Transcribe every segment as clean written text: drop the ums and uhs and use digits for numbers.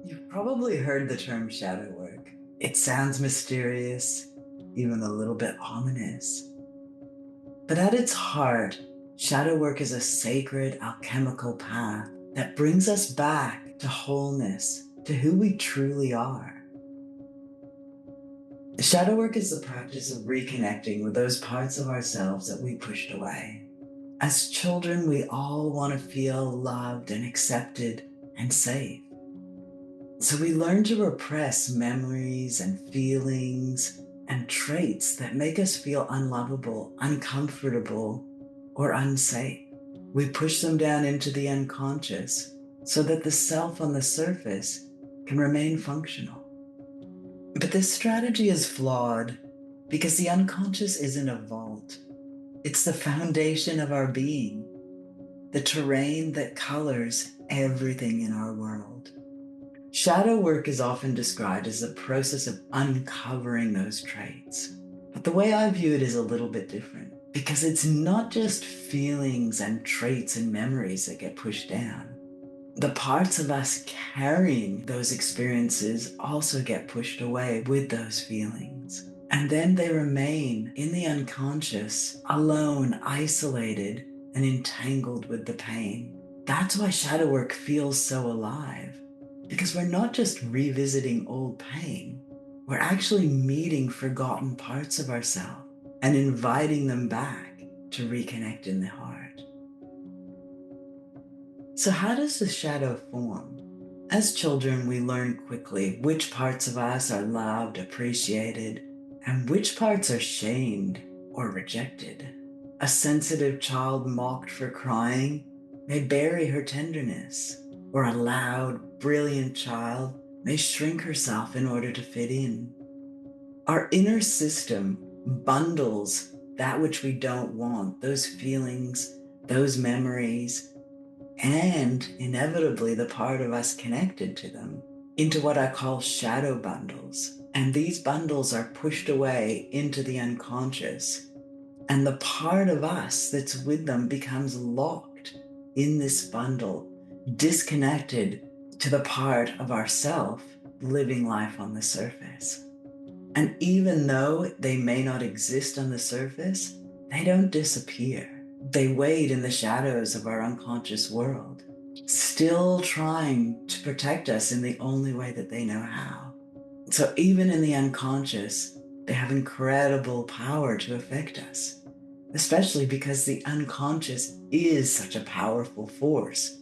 You've probably heard the term shadow work. It sounds mysterious, even a little bit ominous. But at its heart, shadow work is a sacred alchemical path that brings us back to wholeness, to who we truly are. Shadow work is the practice of reconnecting with those parts of ourselves that we pushed away. As children, we all want to feel loved and accepted and safe. So we learn to repress memories and feelings and traits that make us feel unlovable, uncomfortable, or unsafe. We push them down into the unconscious so that the self on the surface can remain functional. But this strategy is flawed because the unconscious isn't a vault. It's the foundation of our being, the terrain that colors everything in our world. Shadow work is often described as the process of uncovering those traits. But the way I view it is a little bit different because it's not just feelings and traits and memories that get pushed down. The parts of us carrying those experiences also get pushed away with those feelings. And then they remain in the unconscious, alone, isolated, and entangled with the pain. That's why shadow work feels so alive. Because we're not just revisiting old pain, we're actually meeting forgotten parts of ourselves and inviting them back to reconnect in the heart. So, how does the shadow form? As children, we learn quickly which parts of us are loved, appreciated, and which parts are shamed or rejected. A sensitive child mocked for crying may bury her tenderness, or a loud, brilliant child may shrink herself in order to fit in. Our inner system bundles that which we don't want, those feelings, those memories, and inevitably the part of us connected to them, into what I call shadow bundles. And these bundles are pushed away into the unconscious. And the part of us that's with them becomes locked in this bundle, disconnected to the part of ourself living life on the surface. And even though they may not exist on the surface, they don't disappear. They wait in the shadows of our unconscious world, still trying to protect us in the only way that they know how. So even in the unconscious, they have incredible power to affect us, especially because the unconscious is such a powerful force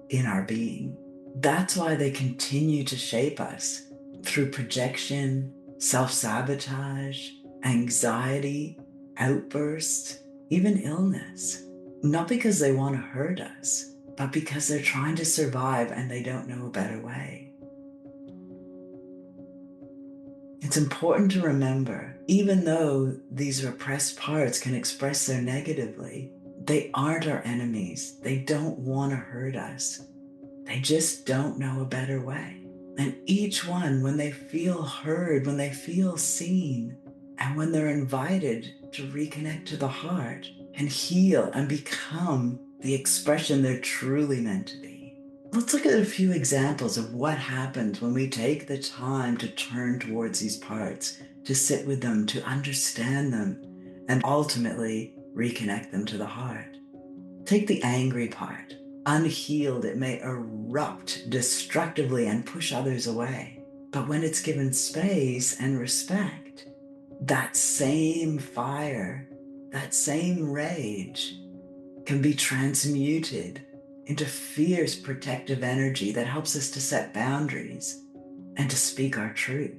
in our being. That's why they continue to shape us through projection, self-sabotage, anxiety, outbursts, even illness. Not because they want to hurt us, but because they're trying to survive and they don't know a better way. It's important to remember, even though these repressed parts can express so negatively, they aren't our enemies. They don't want to hurt us. They just don't know a better way. And each one, when they feel heard, when they feel seen, and when they're invited to reconnect to the heart, can heal and become the expression they're truly meant to be. Let's look at a few examples of what happens when we take the time to turn towards these parts, to sit with them, to understand them, and ultimately reconnect them to the heart. Take the angry part. Unhealed, it may erupt destructively and push others away. But when it's given space and respect, that same fire, that same rage can be transmuted into fierce protective energy that helps us to set boundaries and to speak our truth.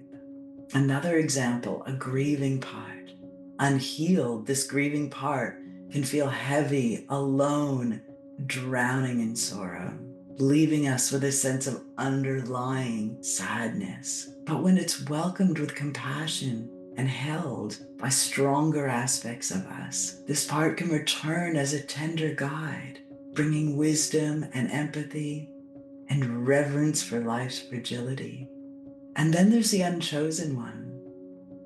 Another example, a grieving part. Unhealed, this grieving part can feel heavy, alone, drowning in sorrow, leaving us with a sense of underlying sadness. But when it's welcomed with compassion and held by stronger aspects of us, this part can return as a tender guide, bringing wisdom and empathy and reverence for life's fragility. And then there's the unchosen one.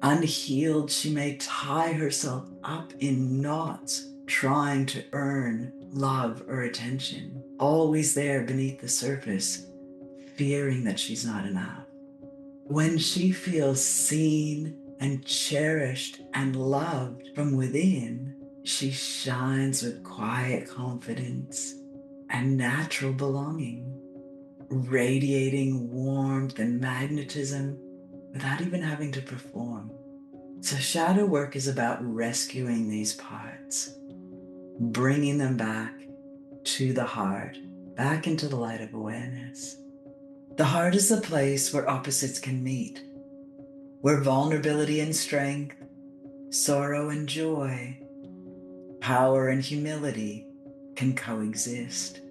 Unhealed, she may tie herself up in knots, trying to earn love or attention, always there beneath the surface, fearing that she's not enough. When she feels seen and cherished and loved from within, she shines with quiet confidence and natural belonging, radiating warmth and magnetism without even having to perform. So shadow work is about rescuing these parts, bringing them back to the heart, back into the light of awareness. The heart is the place where opposites can meet, where vulnerability and strength, sorrow and joy, power and humility can coexist.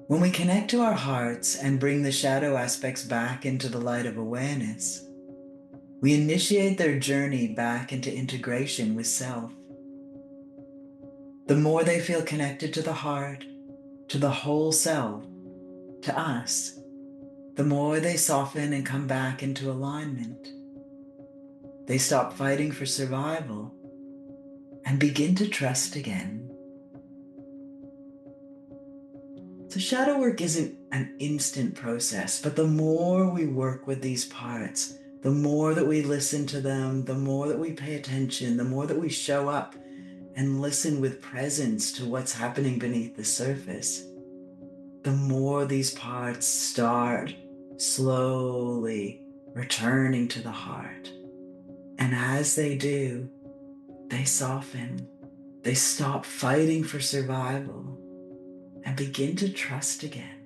When we connect to our hearts and bring the shadow aspects back into the light of awareness, we initiate their journey back into integration with self. The more they feel connected to the heart, to the whole self, to us, the more they soften and come back into alignment. They stop fighting for survival and begin to trust again. So shadow work isn't an instant process, but the more we work with these parts, the more that we listen to them, the more that we pay attention, the more that we show up and listen with presence to what's happening beneath the surface, the more these parts start slowly returning to the heart. And as they do, they soften. They stop fighting for survival and begin to trust again.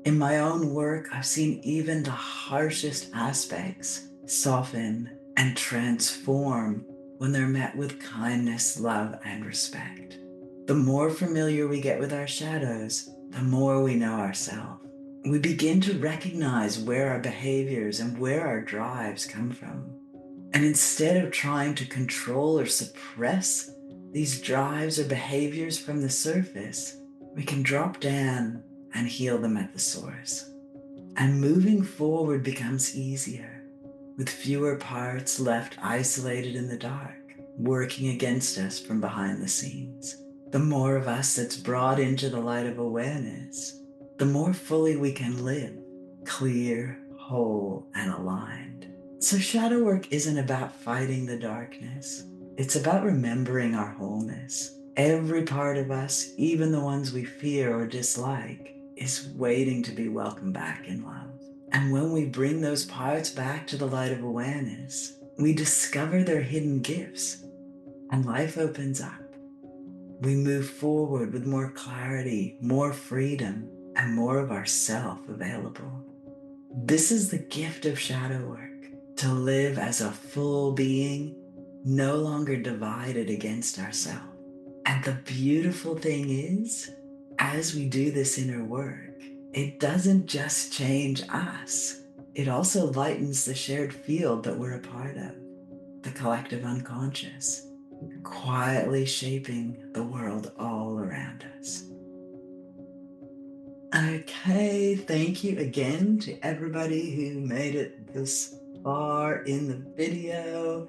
In my own work, I've seen even the harshest aspects soften and transform when they're met with kindness, love, and respect. The more familiar we get with our shadows, the more we know ourselves. We begin to recognize where our behaviors and where our drives come from. And instead of trying to control or suppress these drives or behaviors from the surface, we can drop down and heal them at the source. And moving forward becomes easier, with fewer parts left isolated in the dark, working against us from behind the scenes. The more of us that's brought into the light of awareness, the more fully we can live, clear, whole, and aligned. So shadow work isn't about fighting the darkness. It's about remembering our wholeness. Every part of us, even the ones we fear or dislike, is waiting to be welcomed back in love. And when we bring those parts back to the light of awareness, we discover their hidden gifts and life opens up. We move forward with more clarity, more freedom, and more of ourself available. This is the gift of shadow work, to live as a full being, no longer divided against ourselves. And the beautiful thing is, as we do this inner work, it doesn't just change us. It also lightens the shared field that we're a part of, the collective unconscious, quietly shaping the world all around us. Okay, thank you again to everybody who made it this far in the video.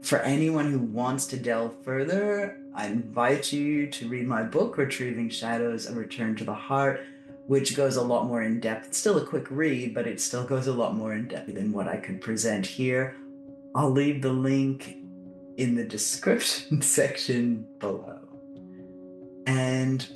For anyone who wants to delve further, I invite you to read my book, Retrieving Shadows, A Return to the Heart, which goes a lot more in depth. It's still a quick read, but it still goes a lot more in depth than what I could present here. I'll leave the link in the description section below. And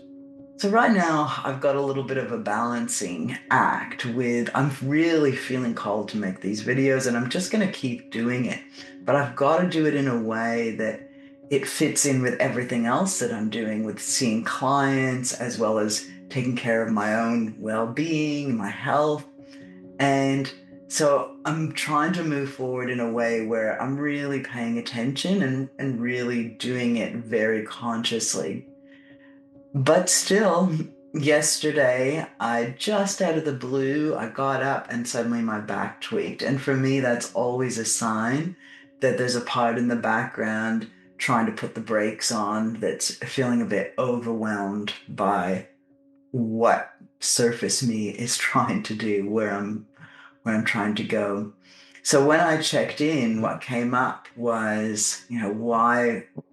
so right now I've got a little bit of a balancing act with, I'm really feeling called to make these videos and I'm just going to keep doing it, but I've got to do it in a way that it fits in with everything else that I'm doing, with seeing clients as well as taking care of my own well-being, my health. And so I'm trying to move forward in a way where I'm really paying attention and really doing it very consciously. But still, yesterday, I just out of the blue, I got up and suddenly my back tweaked. And for me, that's always a sign that there's a part in the background trying to put the brakes on that's feeling a bit overwhelmed by what surface me is trying to do, where I'm trying to go. So when I checked in, what came up was,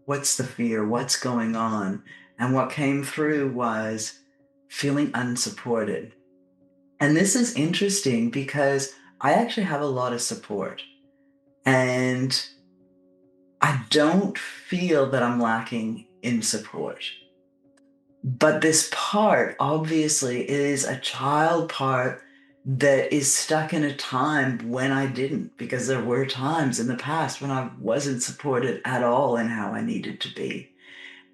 what's the fear? What's going on? And what came through was feeling unsupported. And this is interesting because I actually have a lot of support, and I don't feel that I'm lacking in support. But this part obviously is a child part that is stuck in a time when I didn't, because there were times in the past when I wasn't supported at all in how I needed to be.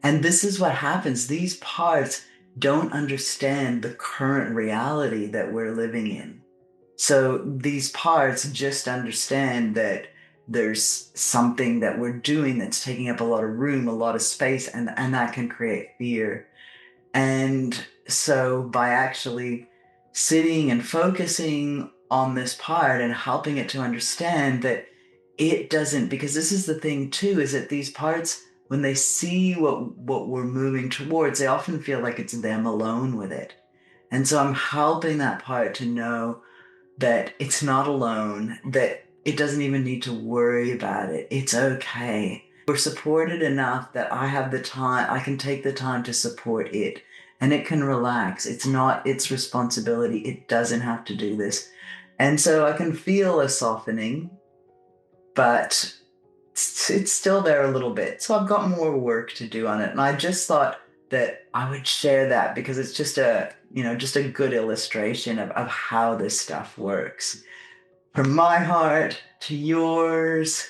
And this is what happens. These parts don't understand the current reality that we're living in. So these parts just understand that there's something that we're doing that's taking up a lot of room, a lot of space, and that can create fear. And so by actually sitting and focusing on this part and helping it to understand that it doesn't, because this is the thing too, is that these parts, when they see what we're moving towards, they often feel like it's them alone with it. And so I'm helping that part to know that it's not alone, that it doesn't even need to worry about it. It's okay. We're supported enough that I have the time, I can take the time to support it, and it can relax. It's not its responsibility. It doesn't have to do this. And so I can feel a softening, but it's still there a little bit. So I've got more work to do on it. And I just thought that I would share that because it's just just a good illustration of how this stuff works. From my heart to yours,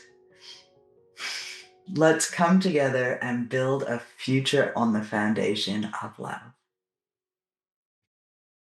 let's come together and build a future on the foundation of love.